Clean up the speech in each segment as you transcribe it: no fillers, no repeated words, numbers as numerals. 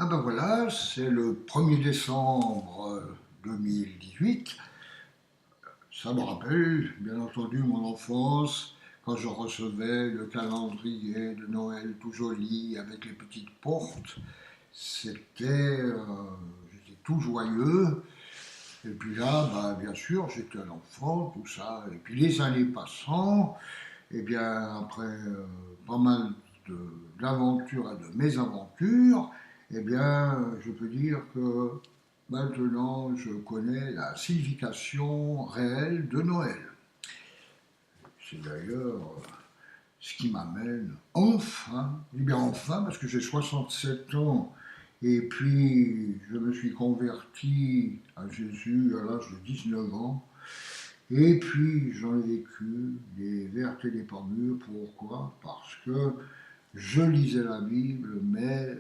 Ah ben voilà, c'est le 1er décembre 2018. Ça me rappelle, bien entendu, mon enfance, quand je recevais le calendrier de Noël tout joli avec les petites portes. J'étais tout joyeux. Et puis là, bah, bien sûr, j'étais un enfant, tout ça. Et puis les années passant, et bien après pas mal d'aventures et de mésaventures, eh bien, je peux dire que maintenant, je connais la signification réelle de Noël. C'est d'ailleurs ce qui m'amène enfin, je dis bien enfin parce que j'ai 67 ans et puis je me suis converti à Jésus à l'âge de 19 ans et puis j'en ai vécu des vertes et des pas mûres. Pourquoi? Parce que je lisais la Bible mais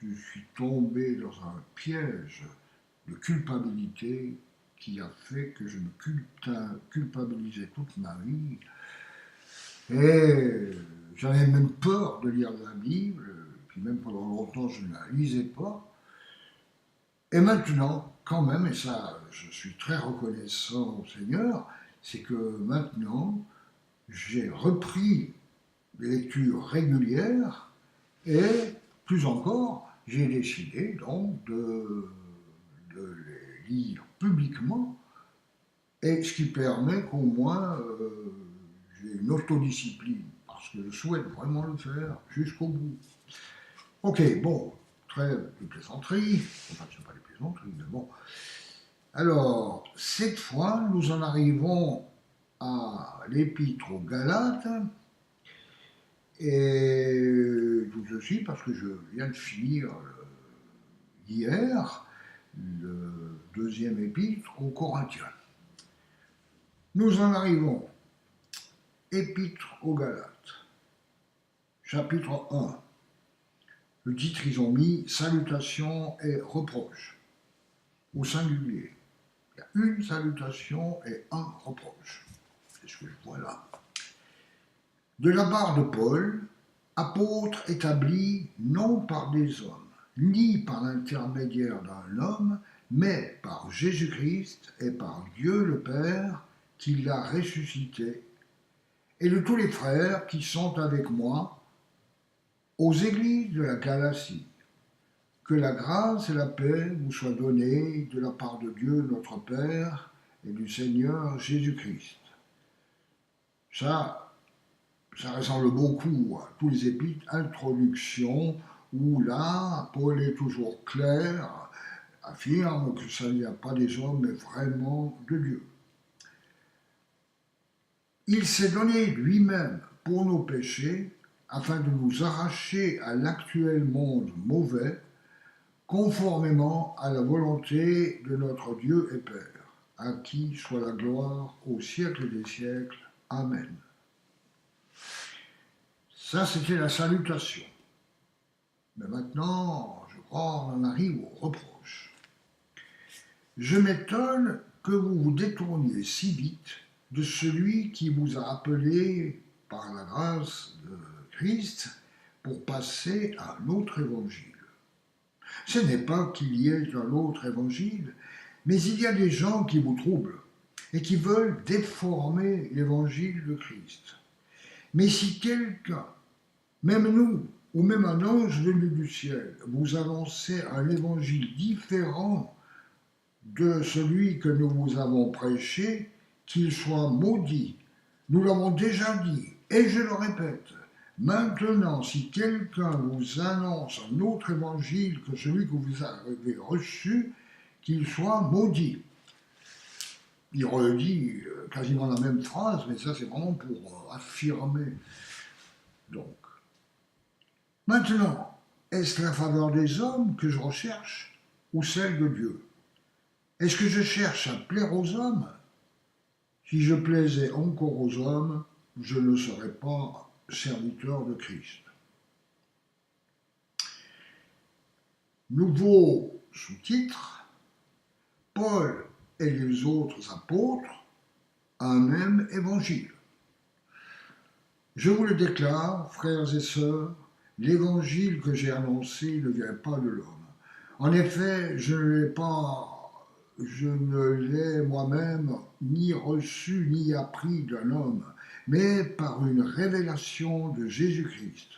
je suis tombé dans un piège de culpabilité qui a fait que je me culpabilisais toute ma vie. Et j'avais même peur de lire la Bible, puis même pendant longtemps je ne la lisais pas. Et maintenant, quand même, et ça je suis très reconnaissant au Seigneur, c'est que maintenant j'ai repris des lectures régulières et plus encore, j'ai décidé donc de les lire publiquement, et ce qui permet qu'au moins j'ai une autodiscipline, parce que je souhaite vraiment le faire jusqu'au bout. Ok, bon, trêve de plaisanterie, enfin ce ne sont pas des plaisanteries, mais bon. Alors, cette fois, nous en arrivons à l'épître aux Galates, et tout ceci parce que je viens de finir hier le deuxième épître aux Corinthiens. Nous en arrivons, épître aux Galates, chapitre 1. Le titre, ils ont mis Salutations et reproches, au singulier. Il y a une salutation et un reproche. C'est ce que je vois là. De la part de Paul, apôtre établi non par des hommes, ni par l'intermédiaire d'un homme, mais par Jésus-Christ et par Dieu le Père qui l'a ressuscité, et de tous les frères qui sont avec moi aux églises de la Galatie. Que la grâce et la paix vous soient données de la part de Dieu notre Père et du Seigneur Jésus-Christ. Ça ressemble beaucoup à tous les épîtres, introduction, où là, Paul est toujours clair, affirme que ça n'y a pas des hommes, mais vraiment de Dieu. Il s'est donné lui-même pour nos péchés, afin de nous arracher à l'actuel monde mauvais, conformément à la volonté de notre Dieu et Père, à qui soit la gloire au siècle des siècles. Amen. Ça, c'était la salutation. Mais maintenant, je crois, on en arrive aux reproches. Je m'étonne que vous vous détourniez si vite de celui qui vous a appelé par la grâce de Christ pour passer à un autre évangile. Ce n'est pas qu'il y ait un autre évangile, mais il y a des gens qui vous troublent et qui veulent déformer l'évangile de Christ. Mais si quelqu'un, même nous, ou même un ange venu du ciel, vous annonçait un évangile différent de celui que nous vous avons prêché, qu'il soit maudit. Nous l'avons déjà dit, et je le répète. Maintenant, si quelqu'un vous annonce un autre évangile que celui que vous avez reçu, qu'il soit maudit. Il redit quasiment la même phrase, mais ça c'est vraiment pour affirmer. Donc, maintenant, est-ce la faveur des hommes que je recherche ou celle de Dieu? Est-ce que je cherche à plaire aux hommes? Si je plaisais encore aux hommes, je ne serais pas serviteur de Christ. Nouveau sous-titre, Paul et les autres apôtres, un même évangile. Je vous le déclare, frères et sœurs, l'évangile que j'ai annoncé ne vient pas de l'homme. En effet, je ne l'ai moi-même ni reçu ni appris d'un homme, mais par une révélation de Jésus-Christ.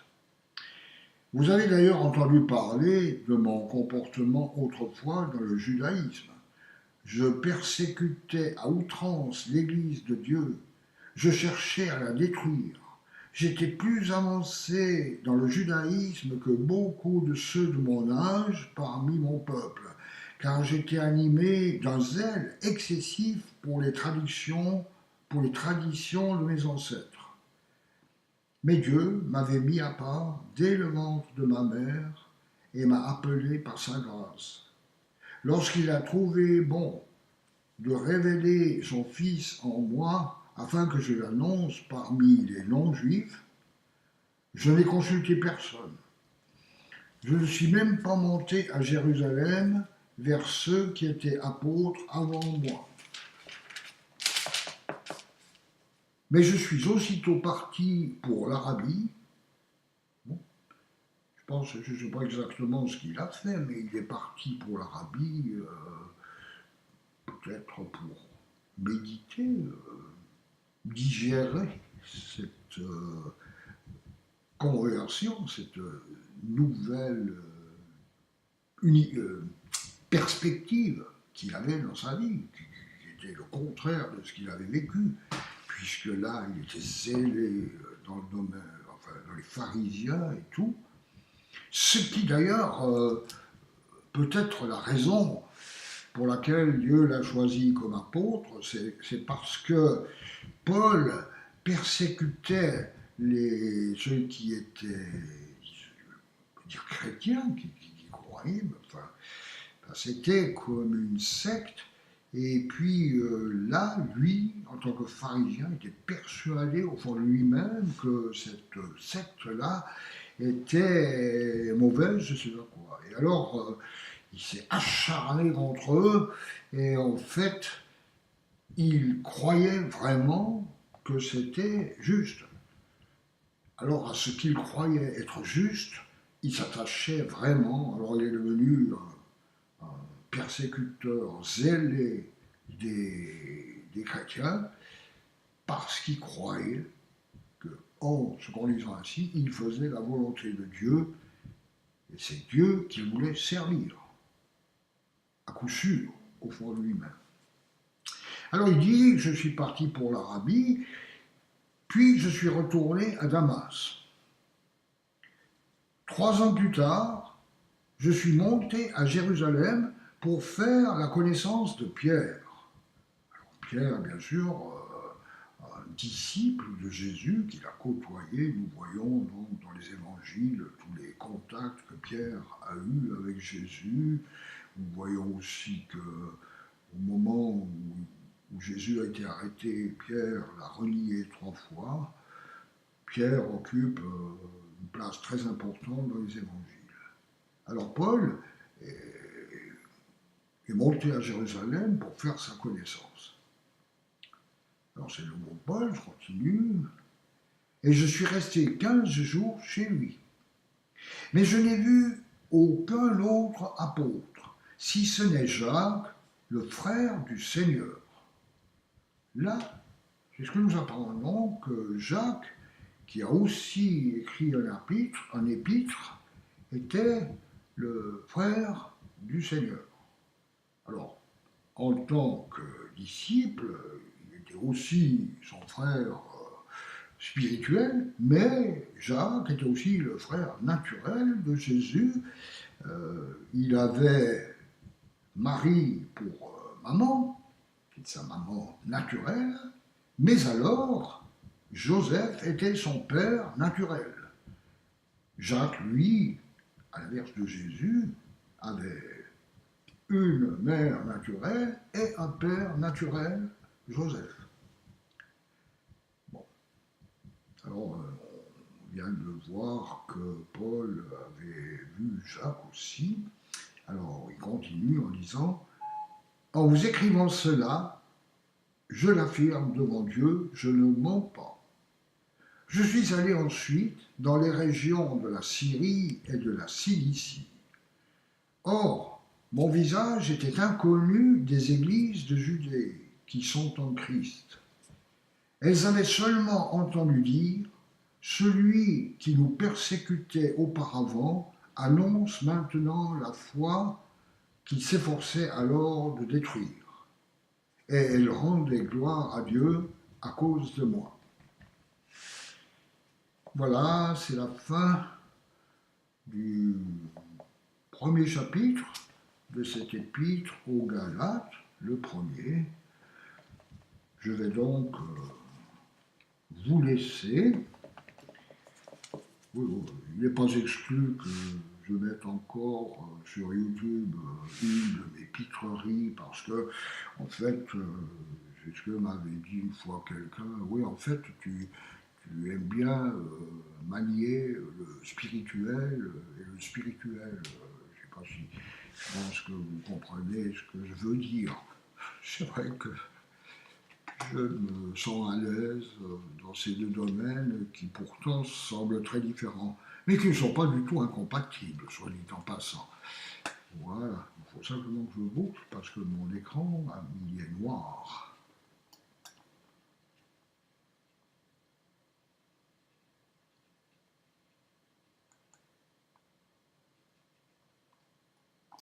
Vous avez d'ailleurs entendu parler de mon comportement autrefois dans le judaïsme. Je persécutais à outrance l'Église de Dieu. Je cherchais à la détruire. J'étais plus avancé dans le judaïsme que beaucoup de ceux de mon âge parmi mon peuple, car j'étais animé d'un zèle excessif pour les traditions de mes ancêtres. Mais Dieu m'avait mis à part dès le ventre de ma mère et m'a appelé par sa grâce. Lorsqu'il a trouvé bon de révéler son Fils en moi, afin que je l'annonce parmi les non-juifs, je n'ai consulté personne. Je ne suis même pas monté à Jérusalem vers ceux qui étaient apôtres avant moi. Mais je suis aussitôt parti pour l'Arabie. Bon, je ne sais pas exactement ce qu'il a fait, mais il est parti pour l'Arabie, peut-être pour méditer, digérer cette conversion, cette nouvelle perspective qu'il avait dans sa vie, qui était le contraire de ce qu'il avait vécu, puisque là, il était zélé dans le domaine, enfin, dans les pharisiens et tout, ce qui d'ailleurs peut être la raison pour laquelle Dieu l'a choisi comme apôtre, c'est parce que Paul persécutait ceux qui étaient, dire, chrétiens, qui croyaient, enfin, c'était comme une secte, et puis là, lui, en tant que pharisien, était persuadé au fond de lui-même que cette secte-là était mauvaise, je ne sais pas quoi. Et alors, il s'est acharné contre eux, et en fait, il croyait vraiment que c'était juste. Alors, à ce qu'il croyait être juste, il s'attachait vraiment. Alors, il est devenu un persécuteur zélé des chrétiens parce qu'il croyait que, en se conduisant ainsi, il faisait la volonté de Dieu, et c'est Dieu qu'il voulait servir, à coup sûr, au fond de lui-même. Alors il dit, je suis parti pour l'Arabie, puis je suis retourné à Damas. 3 ans plus tard, je suis monté à Jérusalem pour faire la connaissance de Pierre. Alors Pierre, bien sûr, un disciple de Jésus qu'il a côtoyé. Nous voyons donc dans les évangiles tous les contacts que Pierre a eus avec Jésus. Nous voyons aussi qu'au moment où Jésus a été arrêté, Pierre l'a renié 3 fois. Pierre occupe une place très importante dans les évangiles. Alors Paul est monté à Jérusalem pour faire sa connaissance. Alors c'est le mot Paul, je continue. Et je suis resté 15 jours chez lui. Mais je n'ai vu aucun autre apôtre, si ce n'est Jacques, le frère du Seigneur. Là, c'est ce que nous apprenons, que Jacques, qui a aussi écrit un épître, était le frère du Seigneur. Alors, en tant que disciple, il était aussi son frère spirituel, mais Jacques était aussi le frère naturel de Jésus. Il avait Marie pour maman, qui est sa maman naturelle, mais alors Joseph était son père naturel. Jacques, lui, à l'inverse de Jésus, avait une mère naturelle et un père naturel, Joseph. Bon. Alors, on vient de voir que Paul avait vu Jacques aussi. Alors, il continue en disant « En vous écrivant cela, je l'affirme devant Dieu, je ne mens pas. Je suis allé ensuite dans les régions de la Syrie et de la Cilicie. Or, mon visage était inconnu des églises de Judée qui sont en Christ. Elles avaient seulement entendu dire « Celui qui nous persécutait auparavant annonce maintenant la foi qu'il s'efforçait alors de détruire. Et elles rendaient gloire à Dieu à cause de moi. » Voilà, c'est la fin du premier chapitre de cet épître aux Galates, le premier. Je vais donc vous laisser. Il n'est pas exclu que je mette encore sur YouTube une de mes pitreries parce que, en fait, c'est ce que m'avait dit une fois quelqu'un. Oui, en fait, tu aimes bien manier le spirituel et le spirituel. Je ne sais pas si je pense que vous comprenez ce que je veux dire. C'est vrai que je me sens à l'aise dans ces deux domaines qui pourtant semblent très différents, mais qui ne sont pas du tout incompatibles, soit dit en passant. Voilà, il faut simplement que je boucle parce que mon écran il est noir.